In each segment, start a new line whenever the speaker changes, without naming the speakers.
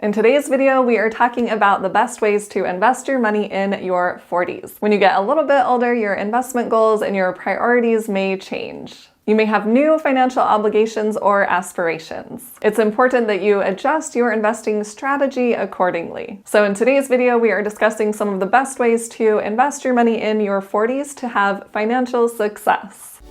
In today's video, we are talking about the best ways to invest your money in your 40s. When you get a little bit older, your investment goals and your priorities may change. You may have new financial obligations or aspirations. It's important that you adjust your investing strategy accordingly. So in today's video, we are discussing some of the best ways to invest your money in your 40s to have financial success.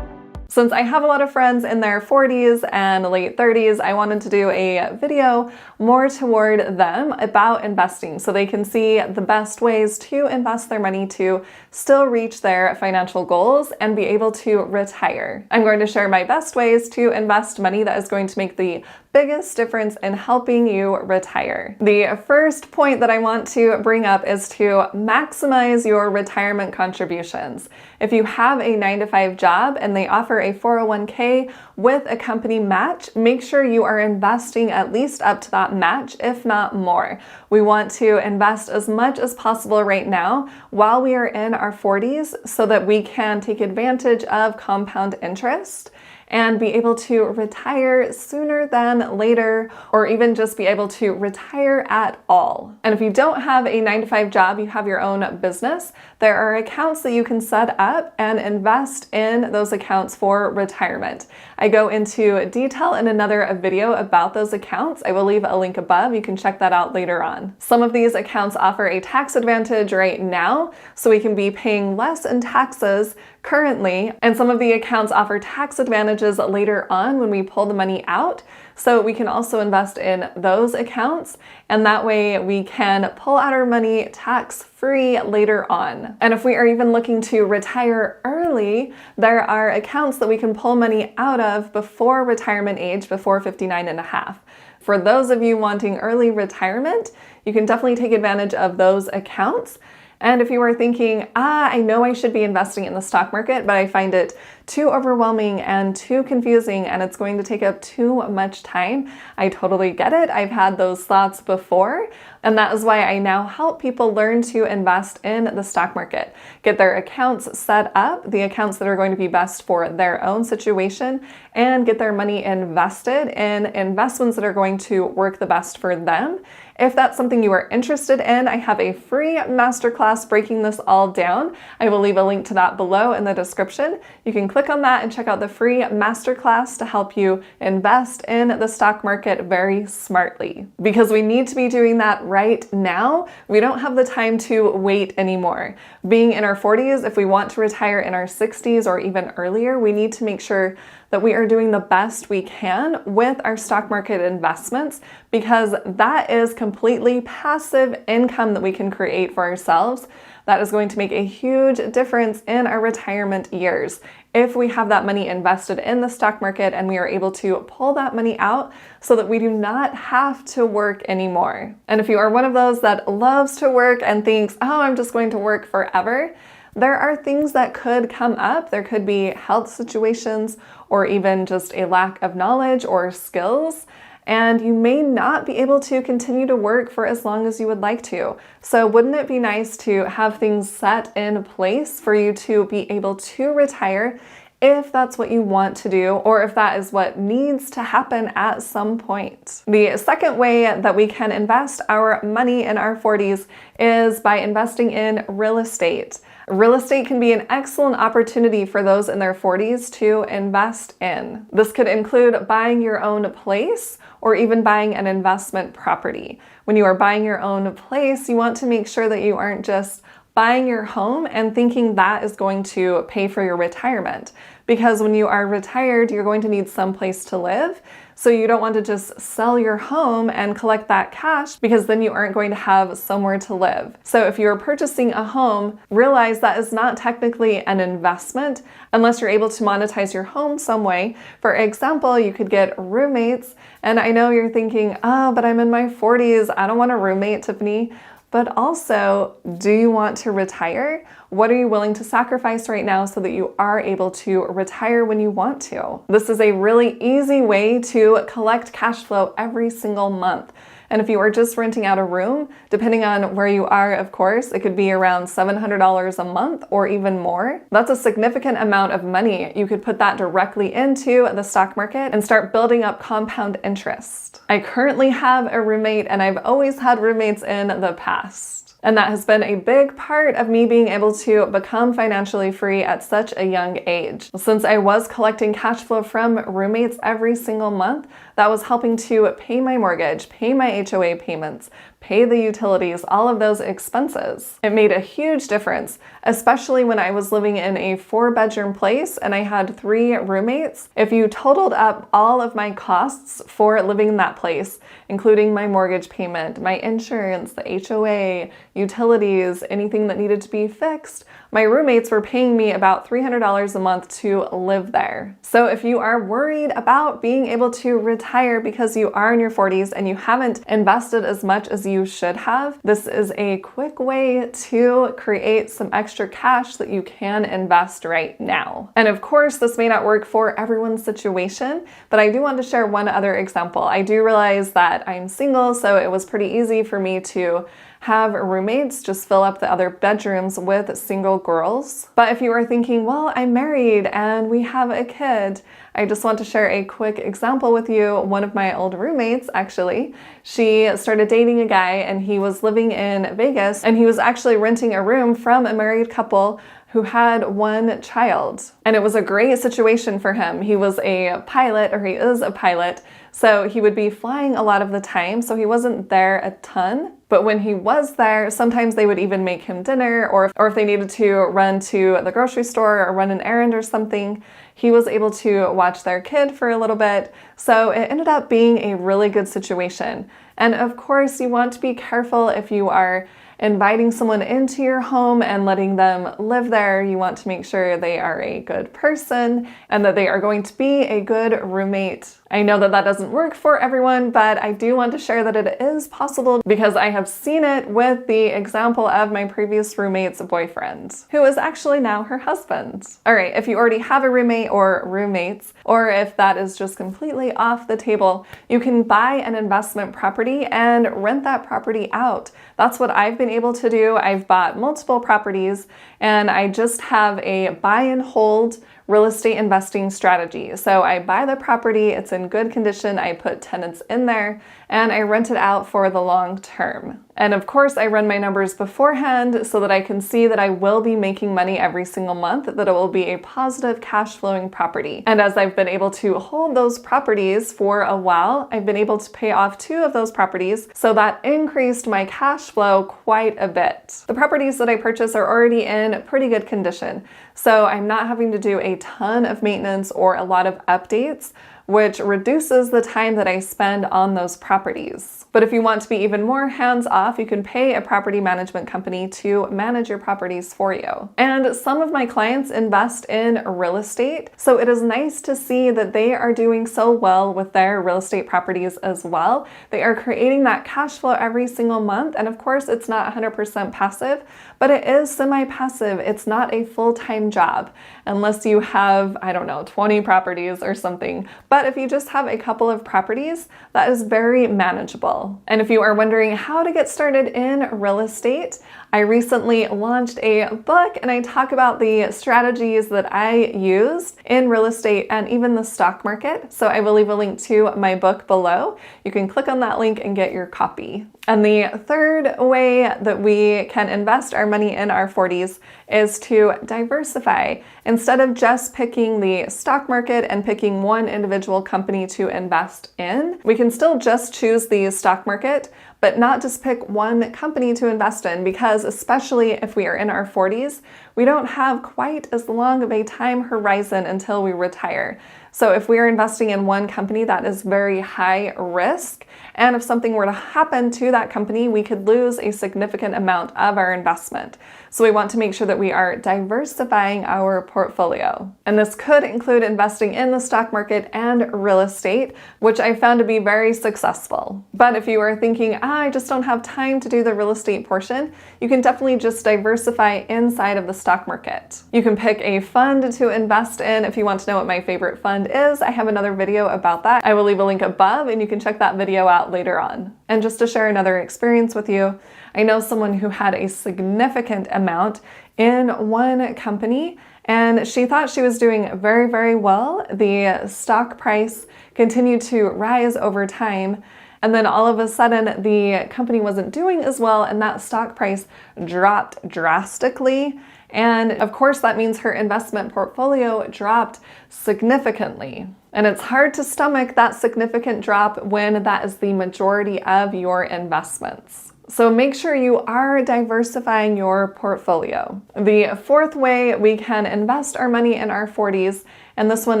Since I have a lot of friends in their 40s and late 30s, I wanted to do a video more toward them about investing so they can see the best ways to invest their money to still reach their financial goals and be able to retire. I'm going to share my best ways to invest money that is going to make the biggest difference in helping you retire. The first point that I want to bring up is to maximize your retirement contributions. If you have a 9-to-5 job and they offer a 401k with a company match, make sure you are investing at least up to that match, if not more. We want to invest as much as possible right now while we are in our 40s so that we can take advantage of compound interest and be able to retire sooner than later, or even just be able to retire at all. And if you don't have a 9-to-5 job, you have your own business, there are accounts that you can set up and invest in those accounts for retirement. I go into detail in another video about those accounts. I will leave a link above. You can check that out later on. Some of these accounts offer a tax advantage right now, so we can be paying less in taxes currently, and some of the accounts offer tax advantages later on when we pull the money out. So we can also invest in those accounts, and that way we can pull out our money tax-free later on. And if we are even looking to retire early, there are accounts that we can pull money out of before retirement age, before 59 and a half. For those of you wanting early retirement, you can definitely take advantage of those accounts. And if you are thinking, I know I should be investing in the stock market, but I find it too overwhelming and too confusing and it's going to take up too much time, I totally get it. I've had those thoughts before, and that is why I now help people learn to invest in the stock market. Get their accounts set up, the accounts that are going to be best for their own situation, and get their money invested in investments that are going to work the best for them. If that's something you are interested in, I have a free masterclass breaking this all down. I will leave a link to that below in the description. You can click on that and check out the free masterclass to help you invest in the stock market very smartly. Because we need to be doing that right now. We don't have the time to wait anymore. Being in our 40s, if we want to retire in our 60s or even earlier, we need to make sure that we are doing the best we can with our stock market investments, because that is completely passive income that we can create for ourselves. That is going to make a huge difference in our retirement years if we have that money invested in the stock market and we are able to pull that money out so that we do not have to work anymore. And if you are one of those that loves to work and thinks, I'm just going to work forever, there are things that could come up. There could be health situations or even just a lack of knowledge or skills, and you may not be able to continue to work for as long as you would like to. So wouldn't it be nice to have things set in place for you to be able to retire if that's what you want to do, or if that is what needs to happen at some point? The second way that we can invest our money in our 40s is by investing in real estate. Real estate can be an excellent opportunity for those in their 40s to invest in. This could include buying your own place or even buying an investment property. When you are buying your own place, you want to make sure that you aren't just buying your home and thinking that is going to pay for your retirement. Because when you are retired, you're going to need some place to live. So you don't want to just sell your home and collect that cash, because then you aren't going to have somewhere to live. So if you're purchasing a home, realize that is not technically an investment unless you're able to monetize your home some way. For example, you could get roommates. And I know you're thinking, but I'm in my 40s. I don't want a roommate, Tiffany. But also, do you want to retire? What are you willing to sacrifice right now so that you are able to retire when you want to? This is a really easy way to collect cash flow every single month. And if you are just renting out a room, depending on where you are, of course, it could be around $700 a month or even more. That's a significant amount of money. You could put that directly into the stock market and start building up compound interest. I currently have a roommate, and I've always had roommates in the past. And that has been a big part of me being able to become financially free at such a young age. Since I was collecting cash flow from roommates every single month, that was helping to pay my mortgage, pay my HOA payments, pay the utilities, all of those expenses. It made a huge difference, especially when I was living in a 4-bedroom place and I had 3 roommates. If you totaled up all of my costs for living in that place, including my mortgage payment, my insurance, the HOA, utilities, anything that needed to be fixed, my roommates were paying me about $300 a month to live there. So if you are worried about being able to retire because you are in your 40s and you haven't invested as much as you should have, this is a quick way to create some extra cash that you can invest right now. And of course, this may not work for everyone's situation, but I do want to share one other example. I do realize that I'm single, so it was pretty easy for me to have roommates just fill up the other bedrooms with single girls. But if you are thinking, well, I'm married and we have a kid, I just want to share a quick example with you. One of my old roommates, actually, she started dating a guy and he was living in Vegas and he was actually renting a room from a married couple who had 1 child. And it was a great situation for him. He was a pilot, or he is a pilot, so he would be flying a lot of the time, so he wasn't there a ton. But when he was there, sometimes they would even make him dinner, or if they needed to run to the grocery store or run an errand or something, he was able to watch their kid for a little bit. So it ended up being a really good situation. And of course, you want to be careful if you are inviting someone into your home and letting them live there. You want to make sure they are a good person and that they are going to be a good roommate. I know that that doesn't work for everyone, but I do want to share that it is possible because I have seen it with the example of my previous roommate's boyfriend, who is actually now her husband. All right, if you already have a roommate or roommates, or if that is just completely off the table, you can buy an investment property and rent that property out. That's what I've been able to do. I've bought multiple properties and I just have a buy and hold real estate investing strategy. So I buy the property, it's in good condition, I put tenants in there, and I rent it out for the long term. And of course, I run my numbers beforehand so that I can see that I will be making money every single month, that it will be a positive cash flowing property. And as I've been able to hold those properties for a while, I've been able to pay off 2 of those properties, so that increased my cash flow quite a bit. The properties that I purchase are already in pretty good condition, so I'm not having to do a ton of maintenance or a lot of updates, which reduces the time that I spend on those properties. But if you want to be even more hands-off, you can pay a property management company to manage your properties for you. And some of my clients invest in real estate, so it is nice to see that they are doing so well with their real estate properties as well. They are creating that cash flow every single month, and of course it's not 100% passive, but it is semi-passive. It's not a full-time job unless you have, I don't know, 20 properties or something. But if you just have a couple of properties, that is very manageable. And if you are wondering how to get started in real estate, I recently launched a book and I talk about the strategies that I used in real estate and even the stock market. So I will leave a link to my book below. You can click on that link and get your copy. And the third way that we can invest our money in our 40s is to diversify. Instead of just picking the stock market and picking one individual company to invest in, we can still just choose the stock market, but not just pick one company to invest in, because especially if we are in our 40s, we don't have quite as long of a time horizon until we retire. So if we are investing in one company, that is very high risk. And if something were to happen to that company, we could lose a significant amount of our investment. So we want to make sure that we are diversifying our portfolio. And this could include investing in the stock market and real estate, which I found to be very successful. But if you are thinking, I just don't have time to do the real estate portion, you can definitely just diversify inside of the stock market. You can pick a fund to invest in. If you want to know what my favorite fund is, I have another video about that. I will leave a link above and you can check that video out later on. And just to share another experience with you, I know someone who had a significant amount in one company and she thought she was doing very, very well. The stock price continued to rise over time. And then all of a sudden, the company wasn't doing as well, and that stock price dropped drastically. And of course, that means her investment portfolio dropped significantly. And it's hard to stomach that significant drop when that is the majority of your investments. So make sure you are diversifying your portfolio. The fourth way we can invest our money in our 40s, and this one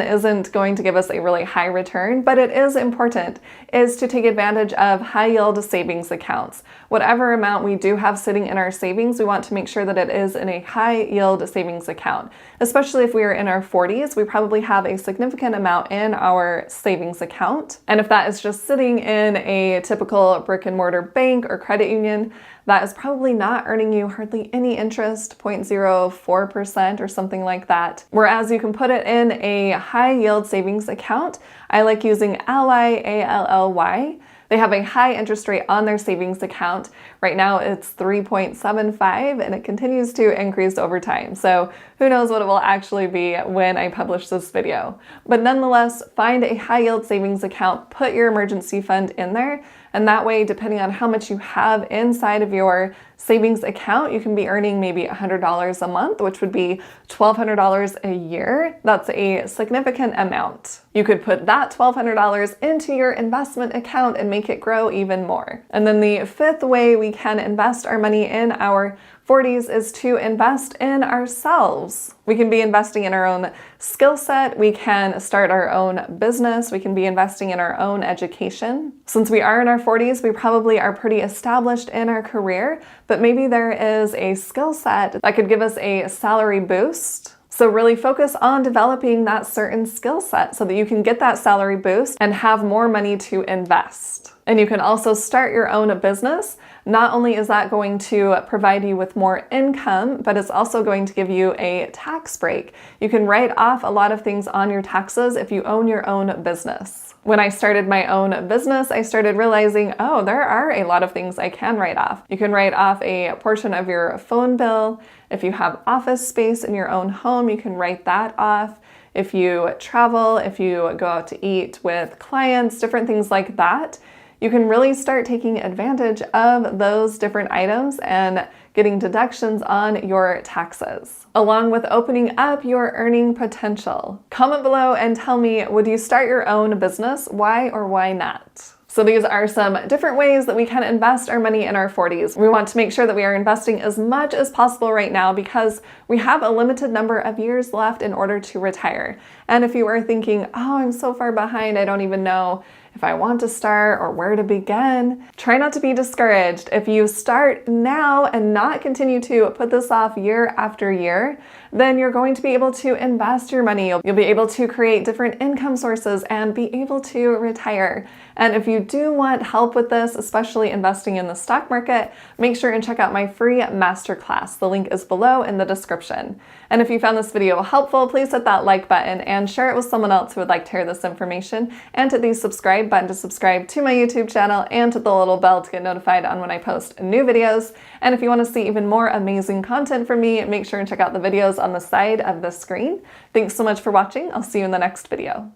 isn't going to give us a really high return, but it is important, is to take advantage of high yield savings accounts. Whatever amount we do have sitting in our savings, we want to make sure that it is in a high yield savings account. Especially if we are in our 40s, we probably have a significant amount in our savings account. And if that is just sitting in a typical brick and mortar bank or credit union, that is probably not earning you hardly any interest, 0.04% or something like that. Whereas you can put it in a high yield savings account. I like using Ally, ALLY. They have a high interest rate on their savings account. Right now it's 3.75 and it continues to increase over time. So who knows what it will actually be when I publish this video. But nonetheless, find a high yield savings account, put your emergency fund in there. And that way, depending on how much you have inside of your savings account, you can be earning maybe $100 a month, which would be $1,200 a year. That's a significant amount. You could put that $1,200 into your investment account and make it grow even more. And then the fifth way we can invest our money in our 40s is to invest in ourselves. We can be investing in our own skill set. We can start our own business. We can be investing in our own education. Since we are in our 40s, we probably are pretty established in our career, but maybe there is a skill set that could give us a salary boost. So really focus on developing that certain skill set so that you can get that salary boost and have more money to invest. And you can also start your own business. Not only is that going to provide you with more income, but it's also going to give you a tax break. You can write off a lot of things on your taxes if you own your own business. When I started my own business, I started realizing, oh, there are a lot of things I can write off. You can write off a portion of your phone bill. If you have office space in your own home, you can write that off. If you travel, if you go out to eat with clients, different things like that, you can really start taking advantage of those different items and getting deductions on your taxes, along with opening up your earning potential. Comment below and tell me, would you start your own business? Why or why not? So these are some different ways that we can invest our money in our 40s. We want to make sure that we are investing as much as possible right now because we have a limited number of years left in order to retire. And if you are thinking, oh, I'm so far behind, I don't even know if I want to start or where to begin, try not to be discouraged. If you start now and not continue to put this off year after year, then you're going to be able to invest your money. You'll be able to create different income sources and be able to retire. And if you do want help with this, especially investing in the stock market, make sure and check out my free masterclass. The link is below in the description. And if you found this video helpful, please hit that like button and share it with someone else who would like to hear this information, and hit the subscribe button to subscribe to my YouTube channel and to the little bell to get notified on when I post new videos. And if you want to see even more amazing content from me, make sure and check out the videos on the side of the screen. Thanks so much for watching. I'll see you in the next video.